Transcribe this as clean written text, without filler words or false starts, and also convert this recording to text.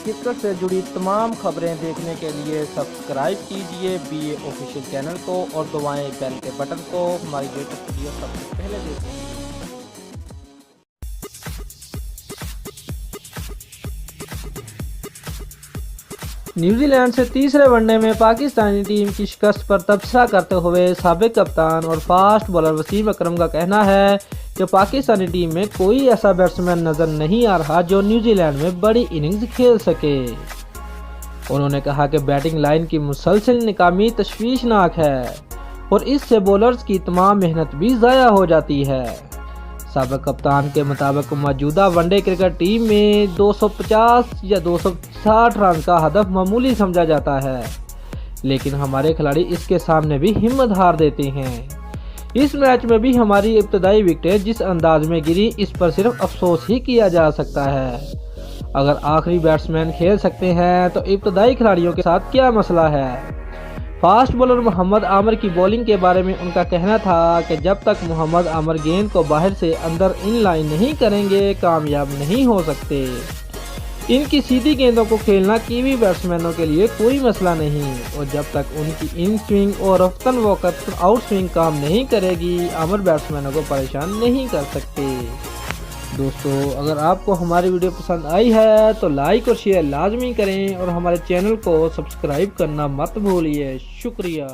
Cricket سے جڑی تمام خبریں دیکھنے کے لیے سبسکرائب کیجئے BA آفیشیل چینل کو اور دبائیں بیل کے بٹن کو۔ ہماری لیٹسٹ ویڈیو سب سے پہلے دیکھیں۔ نیوزی لینڈ سے تیسرے ون ڈے میں پاکستانی ٹیم کی شکست پر تبصرہ کرتے ہوئے سابق کپتان اور فاسٹ بالر وسیم اکرم کا کہنا ہے کہ پاکستانی ٹیم میں کوئی ایسا بیٹسمین نظر نہیں آ رہا جو نیوزی لینڈ میں بڑی اننگز کھیل سکے۔ انہوں نے کہا کہ بیٹنگ لائن کی مسلسل ناکامی تشویشناک ہے اور اس سے بولرز کی تمام محنت بھی ضائع ہو جاتی ہے۔ سابق کپتان کے مطابق موجودہ ون ڈے کرکٹ ٹیم میں 250 یا 260 رن کا ہدف معمولی سمجھا جاتا ہے، لیکن ہمارے کھلاڑی اس کے سامنے بھی ہمت ہار دیتے ہیں۔ اس میچ میں بھی ہماری ابتدائی وکٹیں جس انداز میں گری اس پر صرف افسوس ہی کیا جا سکتا ہے۔ اگر آخری بیٹسمین کھیل سکتے ہیں تو ابتدائی کھلاڑیوں کے ساتھ کیا مسئلہ ہے؟ فاسٹ بالر محمد عامر کی بولنگ کے بارے میں ان کا کہنا تھا کہ جب تک محمد عامر گیند کو باہر سے اندر ان لائن نہیں کریں گے کامیاب نہیں ہو سکتے۔ ان کی سیدھی گیندوں کو کھیلنا کیوی بیٹسمینوں کے لیے کوئی مسئلہ نہیں، اور جب تک ان کی ان سوئنگ اور رفتن وقت آؤٹ سوئنگ کام نہیں کرے گی عامر بیٹسمینوں کو پریشان نہیں کر سکتے۔ دوستو، اگر آپ کو ہماری ویڈیو پسند آئی ہے تو لائک اور شیئر لازمی کریں اور ہمارے چینل کو سبسکرائب کرنا مت بھولیے۔ شکریہ۔